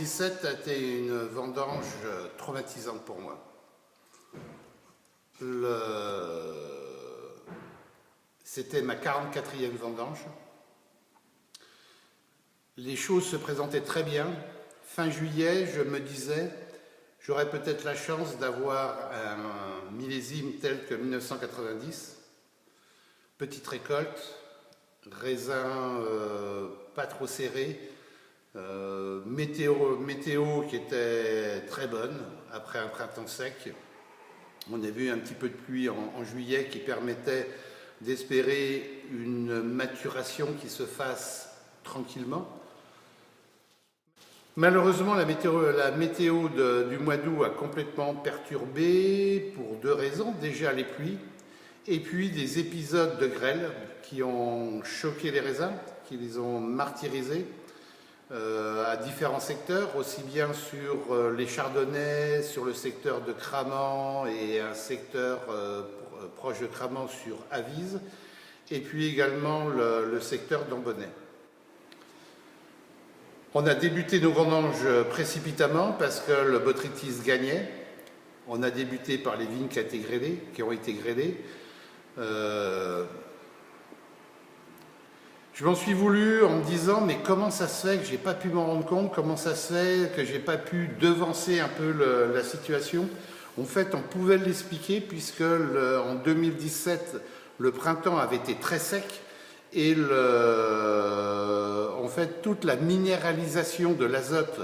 2017 a été une vendange traumatisante pour moi. C'était ma 44e vendange. Les choses se présentaient très bien. Fin juillet, je me disais, j'aurais peut-être la chance d'avoir un millésime tel que 1990. Petite récolte, raisin pas trop serré, météo qui était très bonne après un printemps sec. On a vu un petit peu de pluie en juillet qui permettait d'espérer une maturation qui se fasse tranquillement. Malheureusement, la météo du mois d'août a complètement perturbé pour deux raisons. Déjà les pluies et puis des épisodes de grêle qui ont choqué les raisins, qui les ont martyrisés à différents secteurs, aussi bien sur les chardonnays, sur le secteur de Cramant et un secteur proche de Cramant sur Avise, et puis également le secteur d'Ambonnay. On a débuté nos vendanges précipitamment parce que le botrytis gagnait. On a débuté par les vignes qui ont été grêlées. Je m'en suis voulu en me disant mais comment ça se fait que j'ai pas pu m'en rendre compte, comment ça se fait que j'ai pas pu devancer un peu la situation. En fait, on pouvait l'expliquer puisque en 2017, le printemps avait été très sec et en fait toute la minéralisation de l'azote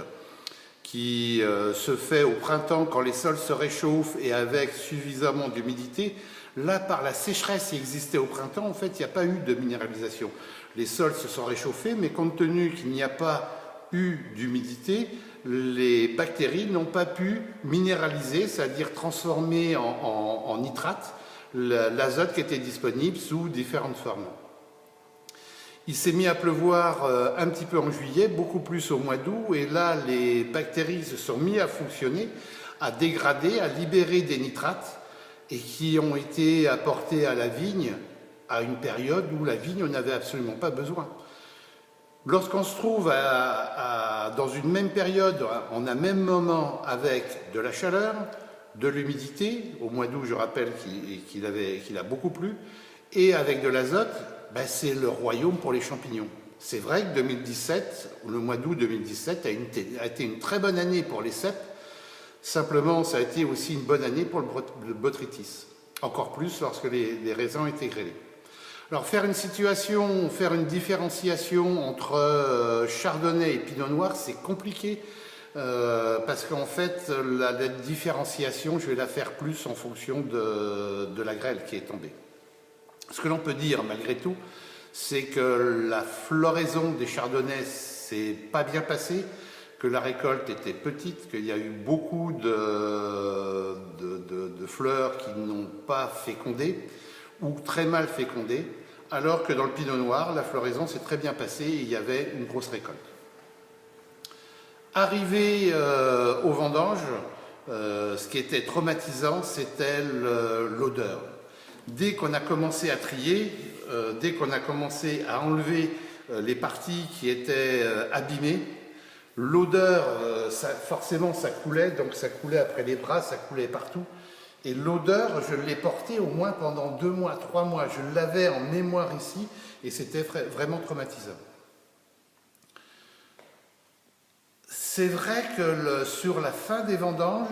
qui se fait au printemps quand les sols se réchauffent et avec suffisamment d'humidité. Là, par la sécheresse qui existait au printemps, en fait, il n'y a pas eu de minéralisation. Les sols se sont réchauffés, mais compte tenu qu'il n'y a pas eu d'humidité, les bactéries n'ont pas pu minéraliser, c'est-à-dire transformer en nitrate l'azote qui était disponible sous différentes formes. Il s'est mis à pleuvoir un petit peu en juillet, beaucoup plus au mois d'août, et là, les bactéries se sont mis à fonctionner, à dégrader, à libérer des nitrates, et qui ont été apportés à la vigne à une période où la vigne n'avait absolument pas besoin. Lorsqu'on se trouve dans une même période, en un même moment, avec de la chaleur, de l'humidité, au mois d'août, je rappelle qu'il a beaucoup plu, et avec de l'azote, ben c'est le royaume pour les champignons. C'est vrai que 2017, le mois d'août 2017 a été une très bonne année pour les cèpes. Simplement, ça a été aussi une bonne année pour le botrytis. Encore plus lorsque les raisins étaient grêlés. Alors, faire une différenciation entre chardonnay et pinot noir, c'est compliqué parce qu'en fait, la différenciation, je vais la faire plus en fonction de la grêle qui est tombée. Ce que l'on peut dire, malgré tout, c'est que la floraison des chardonnays s'est pas bien passée, que la récolte était petite, qu'il y a eu beaucoup de fleurs qui n'ont pas fécondé ou très mal fécondé, alors que dans le pinot noir, la floraison s'est très bien passée et il y avait une grosse récolte. Arrivé aux vendanges, ce qui était traumatisant, c'était l'odeur. Dès qu'on a commencé à trier, dès qu'on a commencé à enlever les parties qui étaient abîmées, l'odeur, forcément ça coulait, donc ça coulait après les bras, ça coulait partout. Et l'odeur, je l'ai portée au moins pendant 2 mois, 3 mois. Je l'avais en mémoire ici et c'était vraiment traumatisant. C'est vrai que sur la fin des vendanges,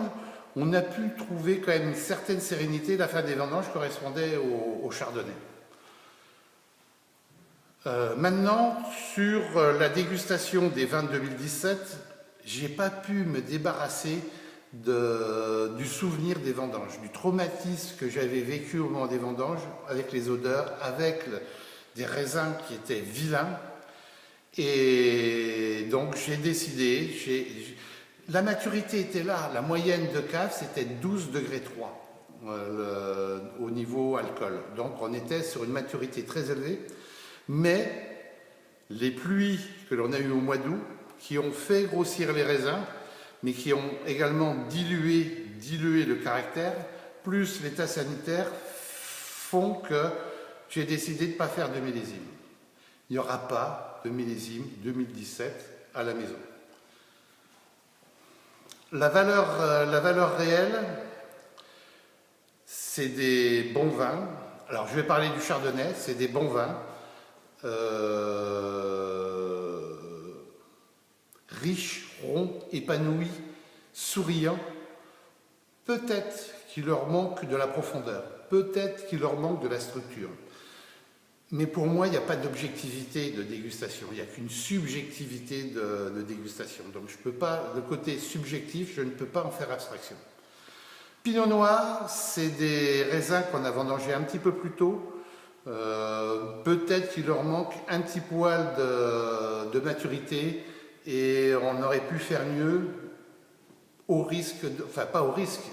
on a pu trouver quand même une certaine sérénité. La fin des vendanges correspondait au chardonnay. Maintenant, sur la dégustation des vins de 2017, j'ai pas pu me débarrasser du souvenir des vendanges, du traumatisme que j'avais vécu au moment des vendanges, avec les odeurs, avec des raisins qui étaient vilains. Et donc j'ai décidé, la maturité était là, la moyenne de cave c'était 12,3 degrés au niveau alcool. Donc on était sur une maturité très élevée. Mais les pluies que l'on a eues au mois d'août, qui ont fait grossir les raisins, mais qui ont également dilué le caractère, plus l'état sanitaire, font que j'ai décidé de ne pas faire de millésime. Il n'y aura pas de millésime 2017 à la maison. La valeur réelle, c'est des bons vins. Alors, je vais parler du chardonnay, c'est des bons vins, riches, ronds, épanouis, souriants. Peut-être qu'il leur manque de la profondeur, peut-être qu'il leur manque de la structure. Mais pour moi, il n'y a pas d'objectivité de dégustation, il n'y a qu'une subjectivité de dégustation. Donc je peux pas, le côté subjectif, je ne peux pas en faire abstraction. Pinot Noir, c'est des raisins qu'on a vendangés un petit peu plus tôt. Peut-être qu'il leur manque un petit poil de maturité et on aurait pu faire mieux au risque, enfin pas au risque,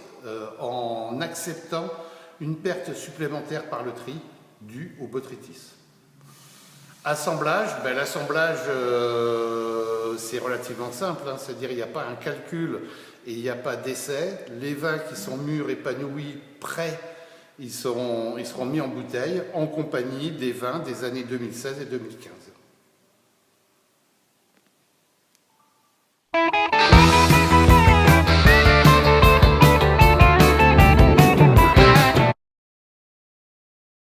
en acceptant une perte supplémentaire par le tri due au botrytis. Assemblage, l'assemblage c'est relativement simple, hein, c'est-à-dire il n'y a pas un calcul et il n'y a pas d'essai. Les vins qui sont mûrs, épanouis, prêts, ils seront mis en bouteille en compagnie des vins des années 2016 et 2015.